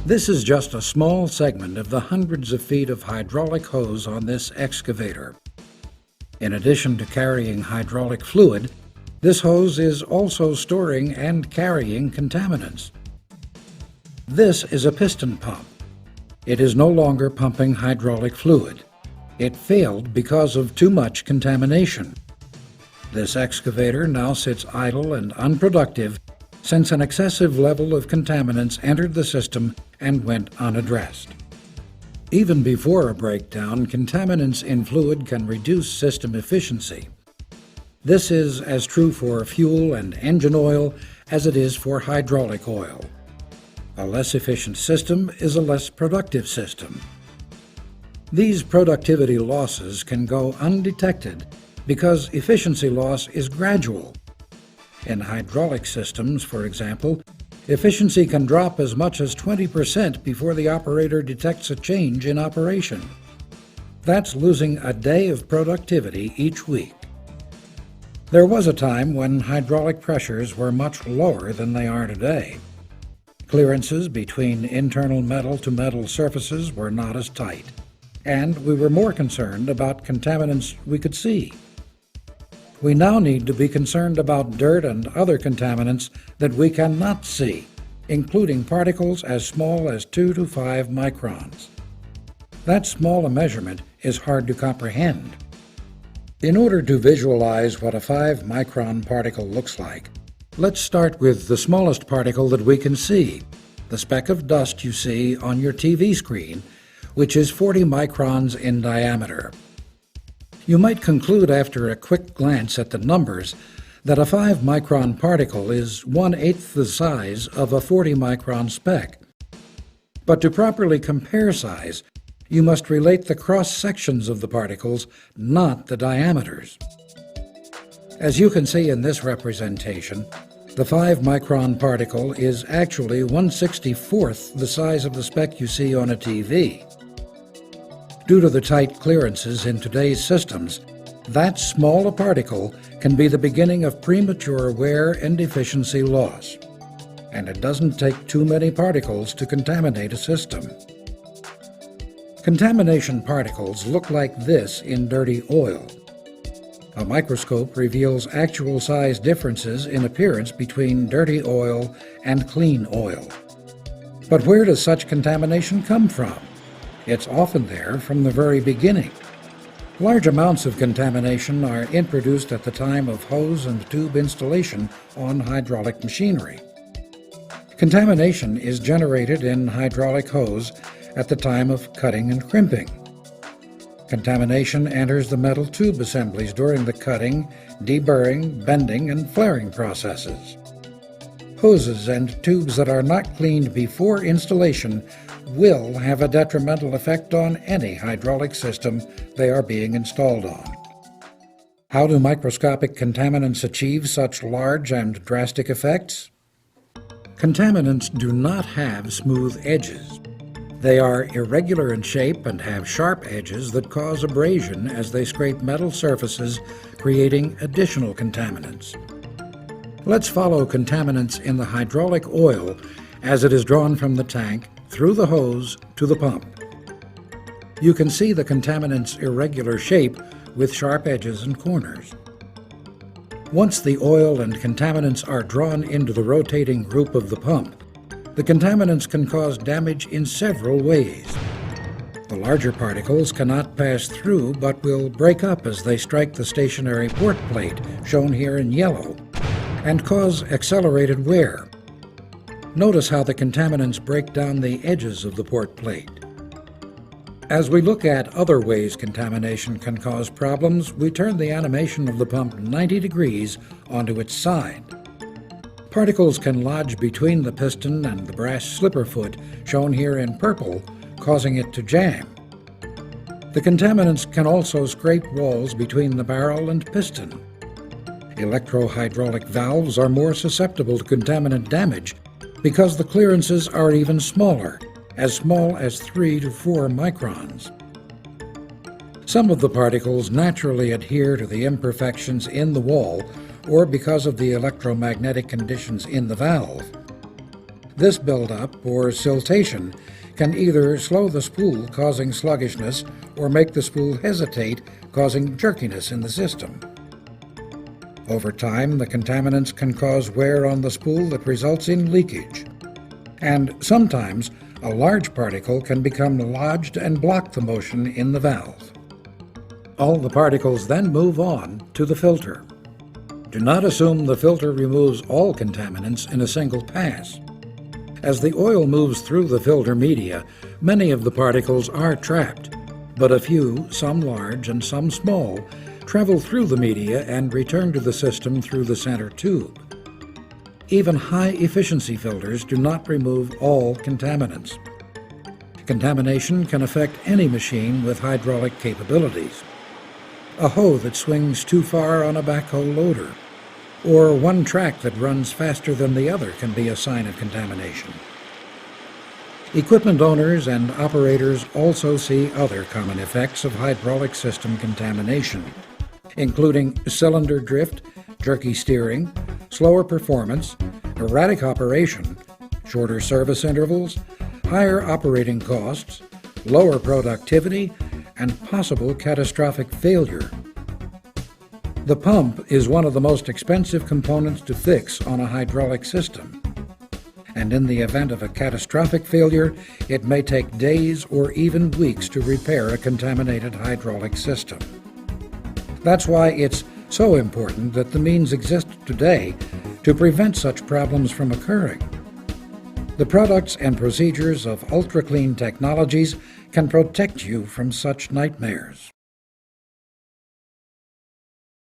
This is just a small segment of the hundreds of feet of hydraulic hose on this excavator. In addition to carrying hydraulic fluid, this hose is also storing and carrying contaminants. This is a piston pump. It is no longer pumping hydraulic fluid. It failed because of too much contamination. This excavator now sits idle and unproductive since an excessive level of contaminants entered the system and went unaddressed. Even before a breakdown, contaminants in fluid can reduce system efficiency. This is as true for fuel and engine oil as it is for hydraulic oil. A less efficient system is a less productive system. These productivity losses can go undetected because efficiency loss is gradual. In hydraulic systems, for example, efficiency can drop as much as 20% before the operator detects a change in operation. That's losing a day of productivity each week. There was a time when hydraulic pressures were much lower than they are today. Clearances between internal metal-to-metal surfaces were not as tight, and we were more concerned about contaminants we could see. We now need to be concerned about dirt and other contaminants that we cannot see, including particles as small as 2 to 5 microns. That small a measurement is hard to comprehend. In order to visualize what a 5-micron particle looks like, let's start with the smallest particle that we can see, the speck of dust you see on your TV screen, which is 40 microns in diameter. You might conclude after a quick glance at the numbers that a 5-micron particle is 1/8 the size of a 40-micron speck. But to properly compare size, you must relate the cross-sections of the particles, not the diameters. As you can see in this representation, the 5-micron particle is actually 1/64th the size of the speck you see on a TV. Due to the tight clearances in today's systems, that small a particle can be the beginning of premature wear and efficiency loss. And it doesn't take too many particles to contaminate a system. Contamination particles look like this in dirty oil. A microscope reveals actual size differences in appearance between dirty oil and clean oil. But where does such contamination come from? It's often there from the very beginning. Large amounts of contamination are introduced at the time of hose and tube installation on hydraulic machinery. Contamination is generated in hydraulic hose at the time of cutting and crimping. Contamination enters the metal tube assemblies during the cutting, deburring, bending, and flaring processes. Hoses and tubes that are not cleaned before installation will have a detrimental effect on any hydraulic system they are being installed on. How do microscopic contaminants achieve such large and drastic effects? Contaminants do not have smooth edges. They are irregular in shape and have sharp edges that cause abrasion as they scrape metal surfaces, creating additional contaminants. Let's follow contaminants in the hydraulic oil as it is drawn from the tank through the hose to the pump. You can see the contaminant's irregular shape with sharp edges and corners. Once the oil and contaminants are drawn into the rotating group of the pump, the contaminants can cause damage in several ways. The larger particles cannot pass through but will break up as they strike the stationary port plate, shown here in yellow, and cause accelerated wear. Notice how the contaminants break down the edges of the port plate. As we look at other ways contamination can cause problems, we turn the animation of the pump 90 degrees onto its side. Particles can lodge between the piston and the brass slipper foot, shown here in purple, causing it to jam. The contaminants can also scrape walls between the barrel and piston. Electro-hydraulic valves are more susceptible to contaminant damage because the clearances are even smaller, as small as 3 to 4 microns. Some of the particles naturally adhere to the imperfections in the wall or because of the electromagnetic conditions in the valve. This buildup, or siltation, can either slow the spool, causing sluggishness, or make the spool hesitate, causing jerkiness in the system. Over time, the contaminants can cause wear on the spool that results in leakage. And sometimes, a large particle can become lodged and block the motion in the valve. All the particles then move on to the filter. Do not assume the filter removes all contaminants in a single pass. As the oil moves through the filter media, many of the particles are trapped, but a few, some large and some small, travel through the media and return to the system through the center tube. Even high-efficiency filters do not remove all contaminants. Contamination can affect any machine with hydraulic capabilities. A hoe that swings too far on a backhoe loader, or one track that runs faster than the other can be a sign of contamination. Equipment owners and operators also see other common effects of hydraulic system contamination, including cylinder drift, jerky steering, slower performance, erratic operation, shorter service intervals, higher operating costs, lower productivity, and possible catastrophic failure. The pump is one of the most expensive components to fix on a hydraulic system, and in the event of a catastrophic failure, it may take days or even weeks to repair a contaminated hydraulic system. That's why it's so important that the means exist today to prevent such problems from occurring. The products and procedures of ultra-clean technologies can protect you from such nightmares.